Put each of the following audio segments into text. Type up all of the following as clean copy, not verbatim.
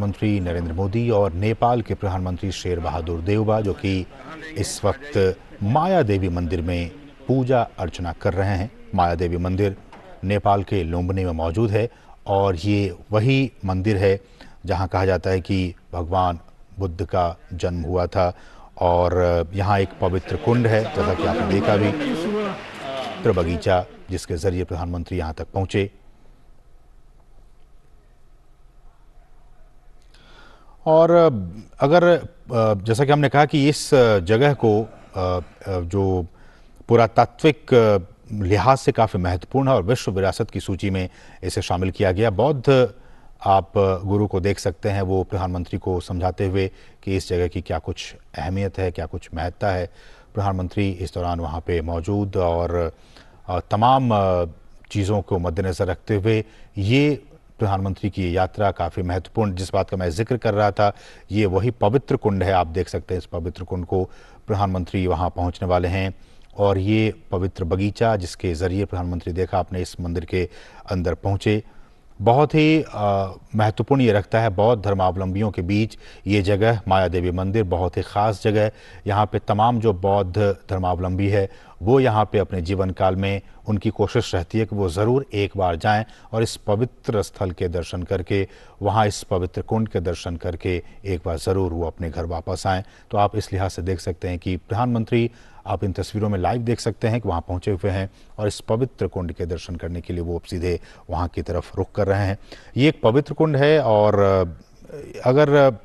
प्रधानमंत्री नरेंद्र मोदी और नेपाल के प्रधानमंत्री शेर बहादुर देउबा, जो कि इस वक्त माया देवी मंदिर में पूजा अर्चना कर रहे हैं। माया देवी मंदिर नेपाल के लुम्बिनी में मौजूद है और ये वही मंदिर है जहां कहा जाता है कि भगवान बुद्ध का जन्म हुआ था। और यहाँ एक पवित्र कुंड है, जैसा कि आपने देखा भी, पवित्र बगीचा, जिसके जरिए प्रधानमंत्री यहाँ तक पहुंचे। और अगर जैसा कि हमने कहा कि इस जगह को जो पुरातात्विक लिहाज से काफ़ी महत्वपूर्ण है और विश्व विरासत की सूची में इसे शामिल किया गया। बौद्ध आप गुरु को देख सकते हैं, वो प्रधानमंत्री को समझाते हुए कि इस जगह की क्या कुछ अहमियत है, क्या कुछ महत्ता है। प्रधानमंत्री इस दौरान वहाँ पे मौजूद और तमाम चीज़ों को मद्देनज़र रखते हुए ये प्रधानमंत्री की यात्रा काफ़ी महत्वपूर्ण, जिस बात का मैं जिक्र कर रहा था, ये वही पवित्र कुंड है। आप देख सकते हैं इस पवित्र कुंड को, प्रधानमंत्री वहाँ पहुँचने वाले हैं। और ये पवित्र बगीचा, जिसके ज़रिए प्रधानमंत्री देखा आपने इस मंदिर के अंदर पहुँचे, बहुत ही महत्वपूर्ण ये रखता है बौद्ध धर्मावलंबियों के बीच। ये जगह माया देवी मंदिर बहुत ही ख़ास जगह है। यहाँ पे तमाम जो बौद्ध धर्मावलंबी है वो यहाँ पे अपने जीवन काल में उनकी कोशिश रहती है कि वो ज़रूर एक बार जाएं और इस पवित्र स्थल के दर्शन करके, वहाँ इस पवित्र कुंड के दर्शन करके एक बार ज़रूर वो अपने घर वापस आएँ। तो आप इस लिहाज से देख सकते हैं कि प्रधानमंत्री, आप इन तस्वीरों में लाइव देख सकते हैं कि वहाँ पहुँचे हुए हैं और इस पवित्र कुंड के दर्शन करने के लिए वो सीधे वहाँ की तरफ रुख कर रहे हैं। ये एक पवित्र कुंड है और अगर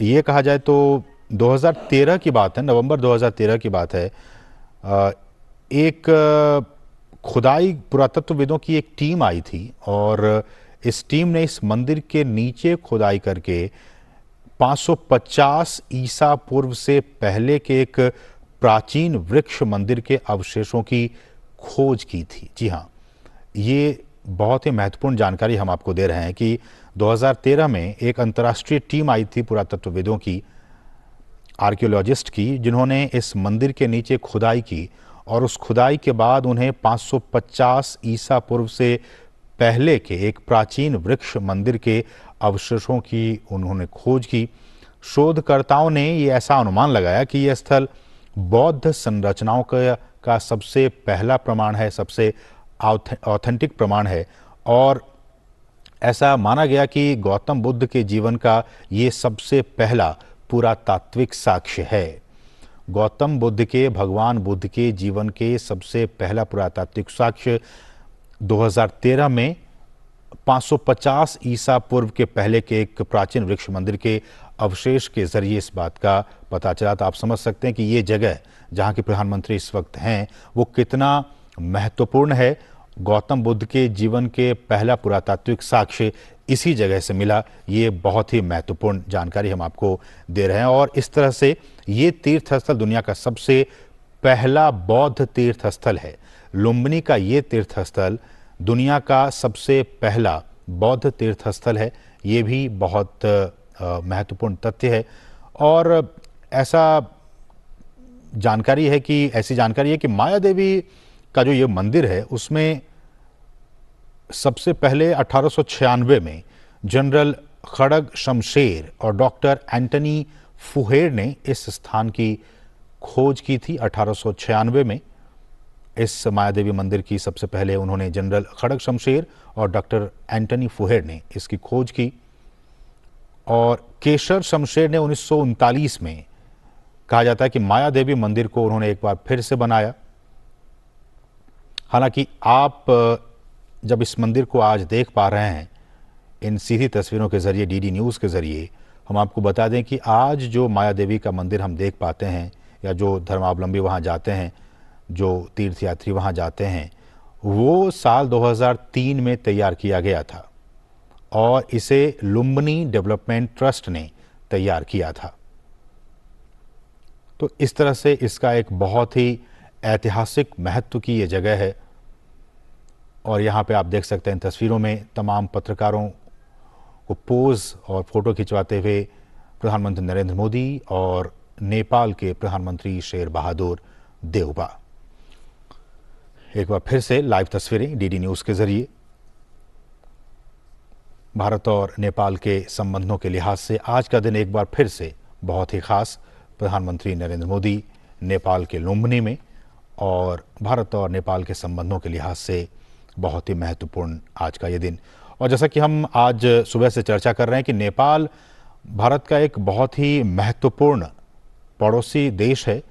ये कहा जाए तो 2013 की बात है, नवंबर 2013 की बात है। एक खुदाई पुरातत्वविदों की एक टीम आई थी और इस टीम ने इस मंदिर के नीचे खुदाई करके 550 ईसा पूर्व से पहले के एक प्राचीन वृक्ष मंदिर के अवशेषों की खोज की थी। जी हाँ, ये बहुत ही महत्वपूर्ण जानकारी हम आपको दे रहे हैं कि 2013 में एक अंतर्राष्ट्रीय टीम आई थी पुरातत्वविदों की, आर्कियोलॉजिस्ट की, जिन्होंने इस मंदिर के नीचे खुदाई की और उस खुदाई के बाद उन्हें 550 ईसा पूर्व से पहले के एक प्राचीन वृक्ष मंदिर के अवशेषों की उन्होंने खोज की। शोधकर्ताओं ने ये ऐसा अनुमान लगाया कि यह स्थल बौद्ध संरचनाओं का सबसे पहला प्रमाण है, सबसे ऑथेंटिक प्रमाण है और ऐसा माना गया कि गौतम बुद्ध के जीवन का ये सबसे पहला पुरातात्विक साक्ष्य है। गौतम बुद्ध के, भगवान बुद्ध के जीवन के सबसे पहला पुरातात्विक साक्ष्य 2013 में 550 ईसा पूर्व के पहले के एक प्राचीन वृक्ष मंदिर के अवशेष के जरिए इस बात का पता चला। तो आप समझ सकते हैं कि ये जगह जहाँ के प्रधानमंत्री इस वक्त हैं वो कितना महत्वपूर्ण है। गौतम बुद्ध के जीवन के पहला पुरातात्विक साक्ष्य इसी जगह से मिला। ये बहुत ही महत्वपूर्ण जानकारी हम आपको दे रहे हैं और इस तरह से ये तीर्थस्थल दुनिया का सबसे पहला बौद्ध तीर्थस्थल है। लुम्बिनी का ये तीर्थस्थल दुनिया का सबसे पहला बौद्ध तीर्थस्थल है। ये भी बहुत महत्वपूर्ण तथ्य है और ऐसा जानकारी है कि ऐसी जानकारी है कि माया देवी का जो ये मंदिर है उसमें सबसे पहले 1896 में जनरल खड़ग शमशेर और डॉक्टर एंटनी फुहेर ने इस स्थान की खोज की थी। 1896 में इस माया देवी मंदिर की सबसे पहले उन्होंने, जनरल खड़ग शमशेर और डॉक्टर एंटनी फुहेर ने इसकी खोज की और केशर शमशेर ने 1939 में, कहा जाता है कि माया देवी मंदिर को उन्होंने एक बार फिर से बनाया। हालांकि आप जब इस मंदिर को आज देख पा रहे हैं इन सीधी तस्वीरों के जरिए, डीडी न्यूज़ के जरिए, हम आपको बता दें कि आज जो माया देवी का मंदिर हम देख पाते हैं या जो धर्मावलंबी वहाँ जाते हैं, जो तीर्थयात्री वहाँ जाते हैं, वो साल 2003 में तैयार किया गया था और इसे लुम्बिनी डेवलपमेंट ट्रस्ट ने तैयार किया था। तो इस तरह से इसका एक बहुत ही ऐतिहासिक महत्व की ये जगह है और यहाँ पे आप देख सकते हैं तस्वीरों में तमाम पत्रकारों को पोज और फोटो खिंचवाते हुए प्रधानमंत्री नरेंद्र मोदी और नेपाल के प्रधानमंत्री शेर बहादुर देउबा। एक बार फिर से लाइव तस्वीरें डीडी न्यूज़ के जरिए। भारत और नेपाल के संबंधों के लिहाज से आज का दिन एक बार फिर से बहुत ही खास। प्रधानमंत्री नरेंद्र मोदी नेपाल के लुम्बिनी में और भारत और नेपाल के संबंधों के लिहाज से बहुत ही महत्वपूर्ण आज का ये दिन। और जैसा कि हम आज सुबह से चर्चा कर रहे हैं कि नेपाल भारत का एक बहुत ही महत्वपूर्ण पड़ोसी देश है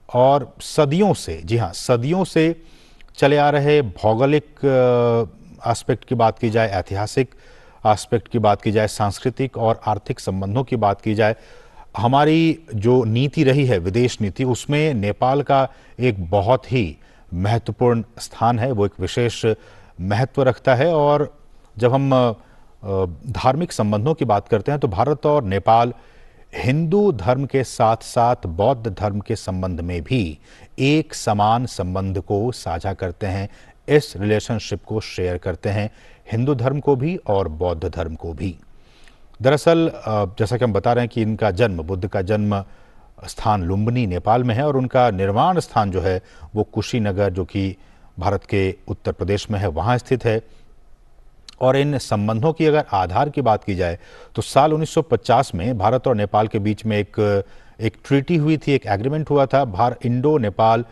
और सदियों से, जी हाँ, सदियों से चले आ रहे भौगोलिक एस्पेक्ट की बात की जाए, ऐतिहासिक एस्पेक्ट की बात की जाए, सांस्कृतिक और आर्थिक संबंधों की बात की जाए, हमारी जो नीति रही है विदेश नीति, उसमें नेपाल का एक बहुत ही महत्वपूर्ण स्थान है, वो एक विशेष महत्व रखता है। और जब हम धार्मिक संबंधों की बात करते हैं तो भारत और नेपाल हिंदू धर्म के साथ साथ बौद्ध धर्म के संबंध में भी एक समान संबंध को साझा करते हैं, इस रिलेशनशिप को शेयर करते हैं, हिंदू धर्म को भी और बौद्ध धर्म को भी। दरअसल जैसा कि हम बता रहे हैं कि इनका जन्म, बुद्ध का जन्म स्थान लुम्बिनी नेपाल में है और उनका निर्वाण स्थान जो है वो कुशीनगर, जो कि भारत के उत्तर प्रदेश में है, वहाँ स्थित है। और इन संबंधों की अगर आधार की बात की जाए तो साल 1950 में भारत और नेपाल के बीच में एक ट्रीटी हुई थी, एक एग्रीमेंट हुआ था, Bharat Indo Nepal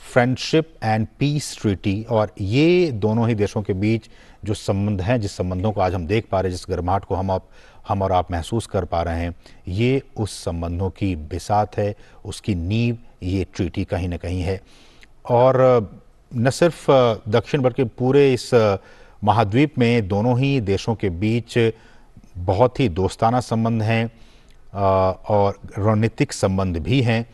friendship and peace treaty. और ये दोनों ही देशों के बीच जो संबंध हैं, जिस संबंधों को आज हम देख पा रहे हैं, जिस गर्माहट को हम और आप महसूस कर पा रहे हैं, ये उस संबंधों की बिसात है, उसकी नींव ये ट्रीटी कहीं ना कहीं है। और न सिर्फ दक्षिण बल्कि पूरे इस महाद्वीप में दोनों ही देशों के बीच बहुत ही दोस्ताना संबंध हैं और रणनीतिक संबंध भी हैं।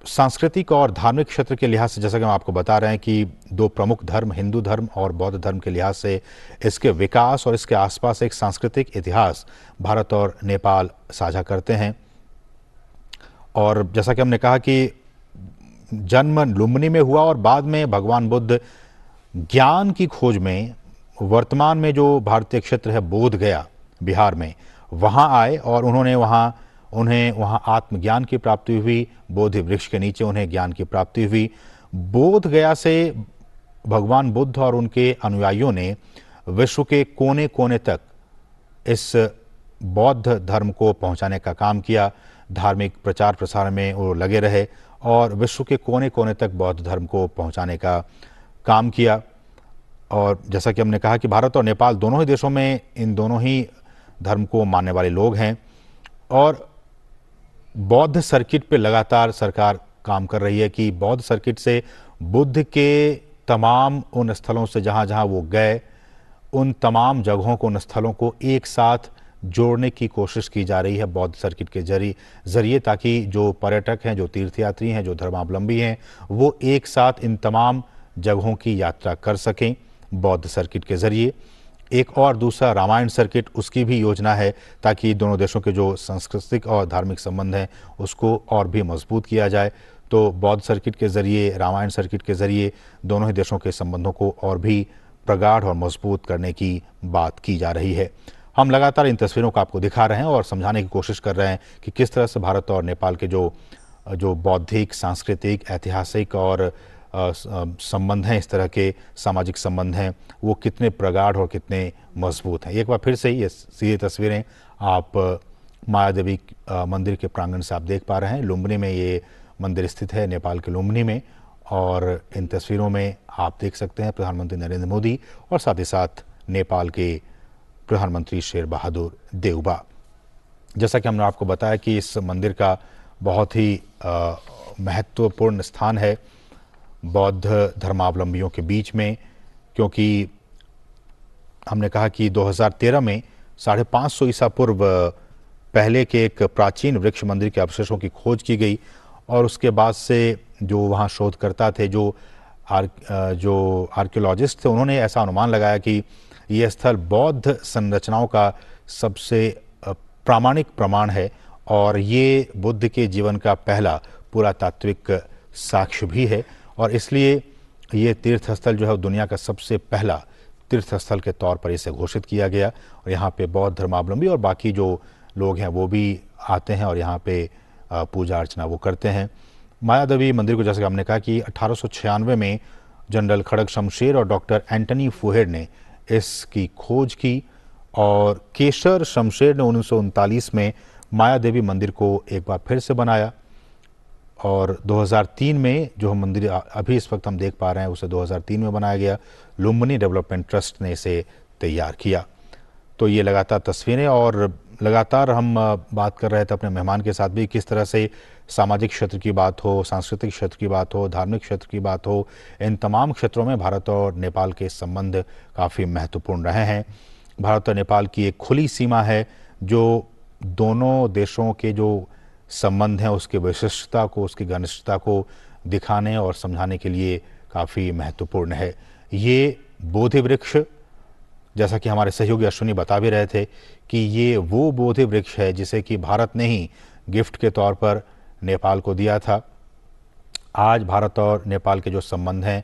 सांस्कृतिक और धार्मिक क्षेत्र के लिहाज से, जैसा कि हम आपको बता रहे हैं कि दो प्रमुख धर्म, हिंदू धर्म और बौद्ध धर्म के लिहाज से इसके विकास और इसके आसपास एक सांस्कृतिक इतिहास भारत और नेपाल साझा करते हैं। और जैसा कि हमने कहा कि जन्म लुम्बिनी में हुआ और बाद में भगवान बुद्ध ज्ञान की खोज में वर्तमान में जो भारतीय क्षेत्र है बोध गया बिहार में, वहाँ आए और उन्हें वहाँ आत्मज्ञान की प्राप्ति हुई। बोधि वृक्ष के नीचे उन्हें ज्ञान की प्राप्ति हुई। बोध गया से भगवान बुद्ध और उनके अनुयायियों ने विश्व के कोने कोने तक इस बौद्ध धर्म को पहुंचाने का काम किया। धार्मिक प्रचार प्रसार में वो लगे रहे और विश्व के कोने कोने तक बौद्ध धर्म को पहुंचाने का काम किया। और जैसा कि हमने कहा कि भारत और नेपाल दोनों ही देशों में इन दोनों ही धर्म को मानने वाले लोग हैं और बौद्ध सर्किट पे लगातार सरकार काम कर रही है कि बौद्ध सर्किट से बुद्ध के तमाम उन स्थलों से जहाँ जहाँ वो गए, उन तमाम जगहों को, उन स्थलों को एक साथ जोड़ने की कोशिश की जा रही है बौद्ध सर्किट के जरिए, ताकि जो पर्यटक हैं, जो तीर्थयात्री हैं, जो धर्मावलंबी हैं, वो एक साथ इन तमाम जगहों की यात्रा कर सकें बौद्ध सर्किट के जरिए। एक और दूसरा रामायण सर्किट, उसकी भी योजना है ताकि दोनों देशों के जो सांस्कृतिक और धार्मिक संबंध हैं उसको और भी मजबूत किया जाए। तो बौद्ध सर्किट के जरिए, रामायण सर्किट के जरिए दोनों ही देशों के संबंधों को और भी प्रगाढ़ और मजबूत करने की बात की जा रही है। हम लगातार इन तस्वीरों को आपको दिखा रहे हैं और समझाने की कोशिश कर रहे हैं कि किस तरह से भारत और नेपाल के जो बौद्धिक, सांस्कृतिक, ऐतिहासिक और संबंध हैं, इस तरह के सामाजिक संबंध हैं, वो कितने प्रगाढ़ और कितने मजबूत हैं। एक बार फिर से ये तस्वीरें आप माया देवी मंदिर के प्रांगण से आप देख पा रहे हैं। लुम्बिनी में ये मंदिर स्थित है, नेपाल के लुम्बिनी में। और इन तस्वीरों में आप देख सकते हैं प्रधानमंत्री नरेंद्र मोदी और साथ ही साथ नेपाल के प्रधानमंत्री शेर बहादुर देउबा। जैसा कि हमने आपको बताया कि इस मंदिर का बहुत ही महत्वपूर्ण स्थान है बौद्ध धर्मावलंबियों के बीच में, क्योंकि हमने कहा कि 2013 में 550 ईसा पूर्व पहले के एक प्राचीन वृक्ष मंदिर के अवशेषों की खोज की गई और उसके बाद से जो वहाँ शोधकर्ता थे, जो आर्कियोलॉजिस्ट थे, उन्होंने ऐसा अनुमान लगाया कि यह स्थल बौद्ध संरचनाओं का सबसे प्रामाणिक प्रमाण है और ये बुद्ध के जीवन का पहला पुरातात्विक साक्ष्य भी है। और इसलिए ये तीर्थस्थल जो है दुनिया का सबसे पहला तीर्थस्थल के तौर पर इसे घोषित किया गया। और यहाँ पे बौद्ध धर्मावलंबी और बाकी जो लोग हैं वो भी आते हैं और यहाँ पे पूजा अर्चना वो करते हैं। मायादेवी मंदिर को, जैसे कि हमने कहा कि 1896 में जनरल खड़ग शमशेर और डॉक्टर एंटनी फुहेड ने इसकी खोज की और केशर शमशेर ने 1939 में माया देवी मंदिर को एक बार फिर से बनाया और 2003 में जो हम मंदिर अभी इस वक्त हम देख पा रहे हैं उसे 2003 में बनाया गया। लुम्बिनी डेवलपमेंट ट्रस्ट ने इसे तैयार किया। तो ये लगातार तस्वीरें और लगातार हम बात कर रहे थे अपने मेहमान के साथ भी, किस तरह से सामाजिक क्षेत्र की बात हो, सांस्कृतिक क्षेत्र की बात हो, धार्मिक क्षेत्र की बात हो, इन तमाम क्षेत्रों में भारत और नेपाल के संबंध काफ़ी महत्वपूर्ण रहे हैं। भारत और नेपाल की एक खुली सीमा है जो दोनों देशों के जो संबंध हैं उसकी विशिष्टता को, उसकी घनिष्ठता को दिखाने और समझाने के लिए काफ़ी महत्वपूर्ण है। ये बोधि वृक्ष, जैसा कि हमारे सहयोगी अश्विनी बता भी रहे थे कि ये वो बोधि वृक्ष है जिसे कि भारत ने ही गिफ्ट के तौर पर नेपाल को दिया था। आज भारत और नेपाल के जो संबंध हैं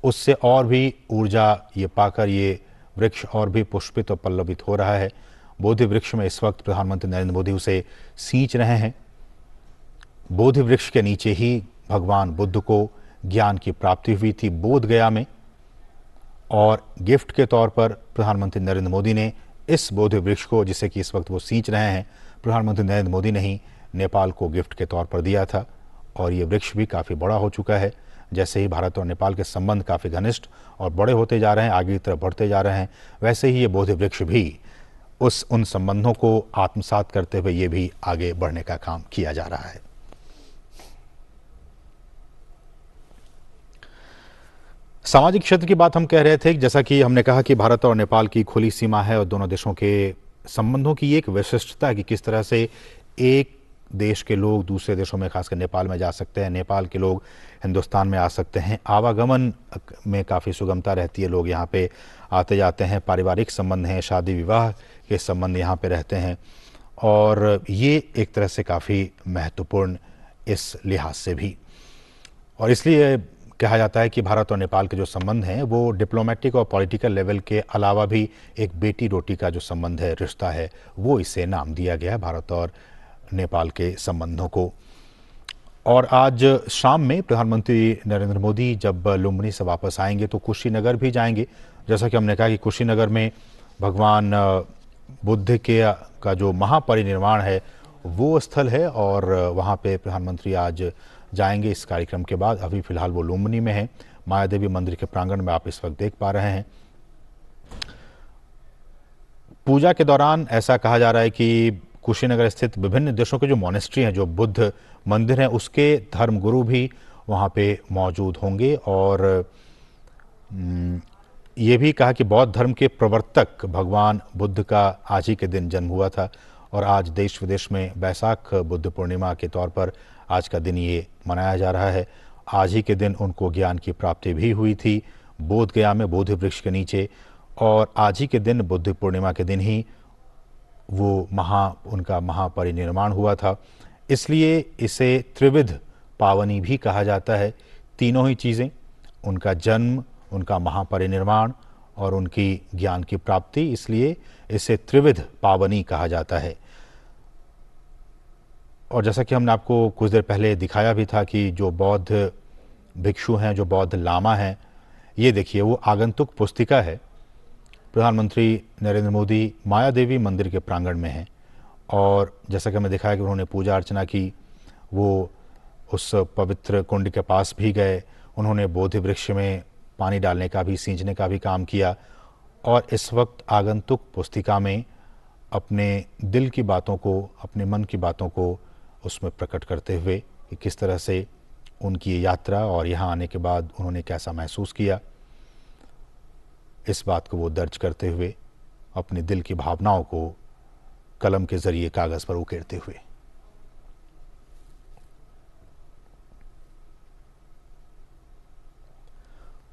उससे और भी ऊर्जा ये पाकर ये वृक्ष और भी पुष्पित और पल्लवित हो रहा है। बोधि वृक्ष में इस वक्त प्रधानमंत्री नरेंद्र मोदी उसे सींच रहे हैं। बोधि वृक्ष के नीचे ही भगवान बुद्ध को ज्ञान की प्राप्ति हुई थी बोध गया में, और गिफ्ट के तौर पर प्रधानमंत्री नरेंद्र मोदी ने इस बोधि वृक्ष को, जिसे कि इस वक्त वो सींच रहे हैं, प्रधानमंत्री नरेंद्र मोदी ने ही नेपाल को गिफ्ट के तौर पर दिया था। और ये वृक्ष भी काफ़ी बड़ा हो चुका है। जैसे ही भारत और नेपाल के संबंध काफ़ी घनिष्ठ और बड़े होते जा रहे हैं, आगे की तरफ बढ़ते जा रहे हैं, वैसे ही ये बोधि वृक्ष भी उन संबंधों को आत्मसात करते हुए ये भी आगे बढ़ने का काम किया जा रहा है। सामाजिक क्षेत्र की बात हम कह रहे थे, जैसा कि हमने कहा कि भारत और नेपाल की खुली सीमा है और दोनों देशों के संबंधों की एक विशिष्टता है कि किस तरह से एक देश के लोग दूसरे देशों में, खासकर नेपाल में जा सकते हैं, नेपाल के लोग हिंदुस्तान में आ सकते हैं, आवागमन में काफ़ी सुगमता रहती है, लोग यहाँ पे आते जाते हैं, पारिवारिक संबंध हैं, शादी विवाह के संबंध यहाँ पे रहते हैं, और ये एक तरह से काफ़ी महत्वपूर्ण इस लिहाज से भी। और इसलिए कहा जाता है कि भारत और नेपाल के जो संबंध हैं वो डिप्लोमेटिक और पॉलिटिकल लेवल के अलावा भी एक बेटी रोटी का जो संबंध है, रिश्ता है, वो इसे नाम दिया गया है भारत और नेपाल के संबंधों को। और आज शाम में प्रधानमंत्री नरेंद्र मोदी जब लुम्बिनी से वापस आएंगे तो कुशीनगर भी जाएंगे। जैसा कि हमने कहा कि कुशीनगर में भगवान बुद्ध का जो महापरिनिर्वाण है वो स्थल है और वहाँ पे प्रधानमंत्री आज जाएंगे इस कार्यक्रम के बाद। अभी फिलहाल वो लुम्बिनी में है, माया देवी मंदिर के प्रांगण में आप इस वक्त देख पा रहे हैं। पूजा के दौरान ऐसा कहा जा रहा है कि कुशीनगर स्थित विभिन्न देशों के जो मोनेस्ट्री हैं, जो बुद्ध मंदिर हैं, उसके धर्मगुरु भी वहाँ पे मौजूद होंगे। और ये भी कहा कि बौद्ध धर्म के प्रवर्तक भगवान बुद्ध का आज ही के दिन जन्म हुआ था और आज देश विदेश में बैसाख बुद्ध पूर्णिमा के तौर पर आज का दिन ये मनाया जा रहा है। आज ही के दिन उनको ज्ञान की प्राप्ति भी हुई थी बोध गया में बोधि वृक्ष के नीचे, और आज ही के दिन बुद्ध पूर्णिमा के दिन ही वो उनका महापरिनिर्वाण हुआ था। इसलिए इसे त्रिविध पावनी भी कहा जाता है। तीनों ही चीज़ें, उनका जन्म, उनका महापरिनिर्वाण और उनकी ज्ञान की प्राप्ति, इसलिए इसे त्रिविध पावनी कहा जाता है। और जैसा कि हमने आपको कुछ देर पहले दिखाया भी था कि जो बौद्ध भिक्षु हैं, जो बौद्ध लामा हैं, ये देखिए वो आगंतुक पुस्तिका है। प्रधानमंत्री नरेंद्र मोदी माया देवी मंदिर के प्रांगण में हैं और जैसा कि हमें दिखाया कि उन्होंने पूजा अर्चना की, वो उस पवित्र कुंड के पास भी गए, उन्होंने बोधि वृक्ष में पानी डालने का भी, सींचने का भी काम किया, और इस वक्त आगंतुक पुस्तिका में अपने दिल की बातों को, अपने मन की बातों को उसमें प्रकट करते हुए कि किस तरह से उनकी ये यात्रा और यहाँ आने के बाद उन्होंने कैसा महसूस किया, इस बात को वो दर्ज करते हुए अपने दिल की भावनाओं को कलम के जरिए कागज पर उकेरते हुए।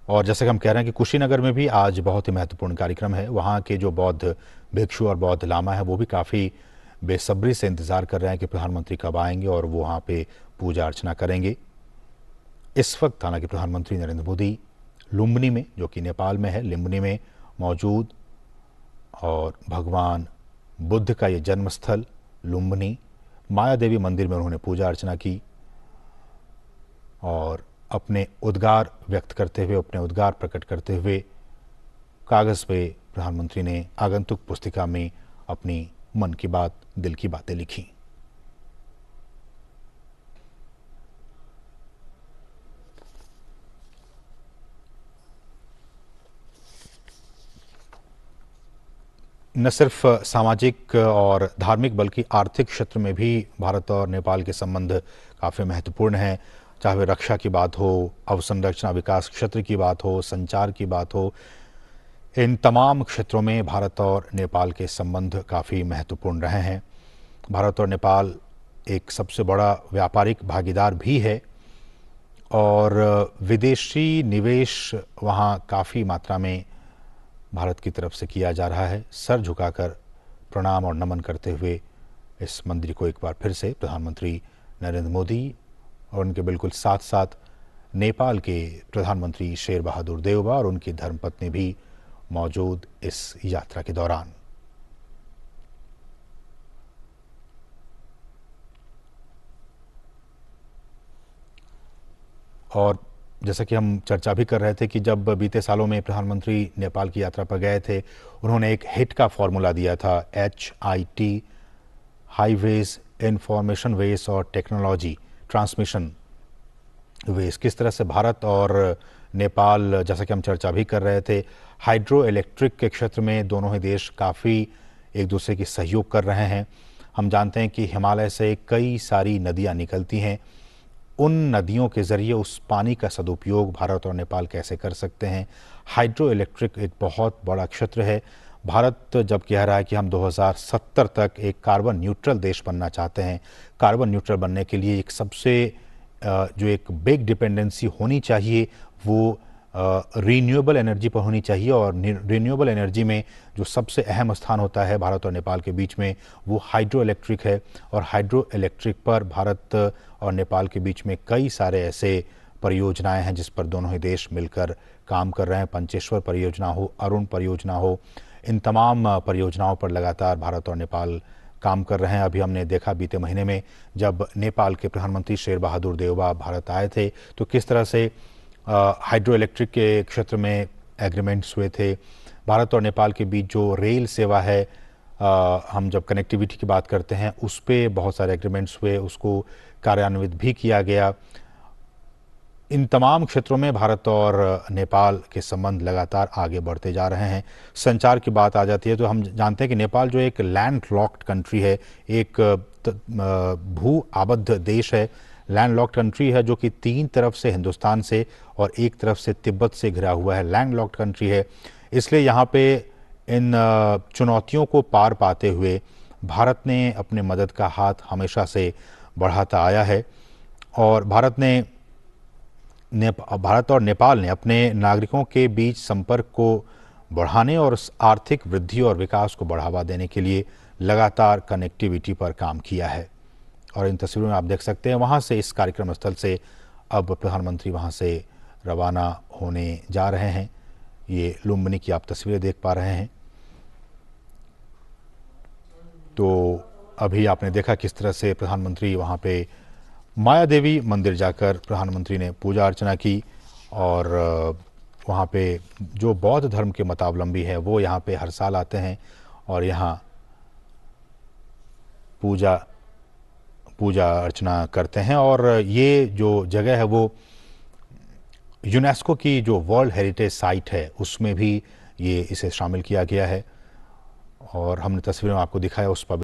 और जैसे कि हम कह रहे हैं कि कुशीनगर में भी आज बहुत ही महत्वपूर्ण कार्यक्रम है। वहाँ के जो बौद्ध भिक्षु और बौद्ध लामा है वो भी काफ़ी बेसब्री से इंतज़ार कर रहे हैं कि प्रधानमंत्री कब आएंगे और वो वहाँ पे पूजा अर्चना करेंगे। इस वक्त हालांकि प्रधानमंत्री नरेंद्र मोदी लुम्बिनी में, जो कि नेपाल में है, लुम्बिनी में मौजूद, और भगवान बुद्ध का ये जन्म स्थल लुम्बिनी माया देवी मंदिर में उन्होंने पूजा अर्चना की और अपने उद्गार व्यक्त करते हुए, अपने उद्गार प्रकट करते हुए कागज़ पे प्रधानमंत्री ने आगंतुक पुस्तिका में अपनी मन की बात, दिल की बातें लिखी। न सिर्फ सामाजिक और धार्मिक बल्कि आर्थिक क्षेत्र में भी भारत और नेपाल के संबंध काफ़ी महत्वपूर्ण हैं। चाहे वे रक्षा की बात हो, अवसंरचना विकास क्षेत्र की बात हो, संचार की बात हो, इन तमाम क्षेत्रों में भारत और नेपाल के संबंध काफ़ी महत्वपूर्ण रहे हैं। भारत और नेपाल एक सबसे बड़ा व्यापारिक भागीदार भी है और विदेशी निवेश वहाँ काफ़ी मात्रा में भारत की तरफ से किया जा रहा है। सर झुकाकर प्रणाम और नमन करते हुए इस मंदिर को एक बार फिर से प्रधानमंत्री नरेंद्र मोदी और उनके बिल्कुल साथ साथ नेपाल के प्रधानमंत्री शेर बहादुर देउबा और उनकी धर्मपत्नी भी मौजूद इस यात्रा के दौरान। और जैसा कि हम चर्चा भी कर रहे थे कि जब बीते सालों में प्रधानमंत्री नेपाल की यात्रा पर गए थे, उन्होंने एक हिट का फॉर्मूला दिया था, HIT, हाईवेज, इंफॉर्मेशन वेज और टेक्नोलॉजी ट्रांसमिशन वेज। किस तरह से भारत और नेपाल, जैसा कि हम चर्चा भी कर रहे थे, हाइड्रो इलेक्ट्रिक के क्षेत्र में दोनों ही देश काफ़ी एक दूसरे की सहयोग कर रहे हैं। हम जानते हैं कि हिमालय से कई सारी नदियाँ निकलती हैं। उन नदियों के ज़रिए उस पानी का सदुपयोग भारत और नेपाल कैसे कर सकते हैं। हाइड्रो इलेक्ट्रिक एक बहुत बड़ा क्षेत्र है। भारत जब कह रहा है कि हम 2070 तक एक कार्बन न्यूट्रल देश बनना चाहते हैं, कार्बन न्यूट्रल बनने के लिए एक सबसे जो एक बिग डिपेंडेंसी होनी चाहिए वो रीन्यूएबल एनर्जी पर होनी चाहिए। और रीन्यूएबल एनर्जी में जो सबसे अहम स्थान होता है भारत और नेपाल के बीच में, वो हाइड्रो इलेक्ट्रिक है। और हाइड्रो इलेक्ट्रिक पर भारत और नेपाल के बीच में कई सारे ऐसे परियोजनाएं हैं जिस पर दोनों ही देश मिलकर काम कर रहे हैं। पंचेश्वर परियोजना हो, अरुण परियोजना हो, इन तमाम परियोजनाओं पर लगातार भारत और नेपाल काम कर रहे हैं। अभी हमने देखा बीते महीने में जब नेपाल के प्रधानमंत्री शेर बहादुर देउबा भारत आए थे तो किस तरह से हाइड्रो इलेक्ट्रिक के क्षेत्र में एग्रीमेंट्स हुए थे। भारत और नेपाल के बीच जो रेल सेवा है, हम जब कनेक्टिविटी की बात करते हैं उस पर बहुत सारे एग्रीमेंट्स हुए, उसको कार्यान्वित भी किया गया। इन तमाम क्षेत्रों में भारत और नेपाल के संबंध लगातार आगे बढ़ते जा रहे हैं। संचार की बात आ जाती है तो हम जानते हैं कि नेपाल जो एक लैंड लॉक्ड कंट्री है, एक भू आबद्ध देश है, लैंड लॉक्ड कंट्री है जो कि 3 तरफ से हिंदुस्तान से और एक तरफ से तिब्बत से घिरा हुआ है, लैंड लॉक्ड कंट्री है। इसलिए यहाँ पे इन चुनौतियों को पार पाते हुए भारत ने अपने मदद का हाथ हमेशा से बढ़ाता आया है। और भारत और नेपाल ने अपने नागरिकों के बीच संपर्क को बढ़ाने और आर्थिक वृद्धि और विकास को बढ़ावा देने के लिए लगातार कनेक्टिविटी पर काम किया है। और इन तस्वीरों में आप देख सकते हैं वहाँ से, इस कार्यक्रम स्थल से अब प्रधानमंत्री वहाँ से रवाना होने जा रहे हैं। ये लुम्बिनी की आप तस्वीरें देख पा रहे हैं। तो अभी आपने देखा किस तरह से प्रधानमंत्री वहाँ पे माया देवी मंदिर जाकर प्रधानमंत्री ने पूजा अर्चना की। और वहाँ पे जो बौद्ध धर्म के मतावलंबी हैं वो यहाँ पे हर साल आते हैं और यहाँ पूजा अर्चना करते हैं। और ये जो जगह है वो यूनेस्को की जो वर्ल्ड हेरिटेज साइट है उसमें भी इसे शामिल किया गया है। और हमने तस्वीरों में आपको दिखाया उस पर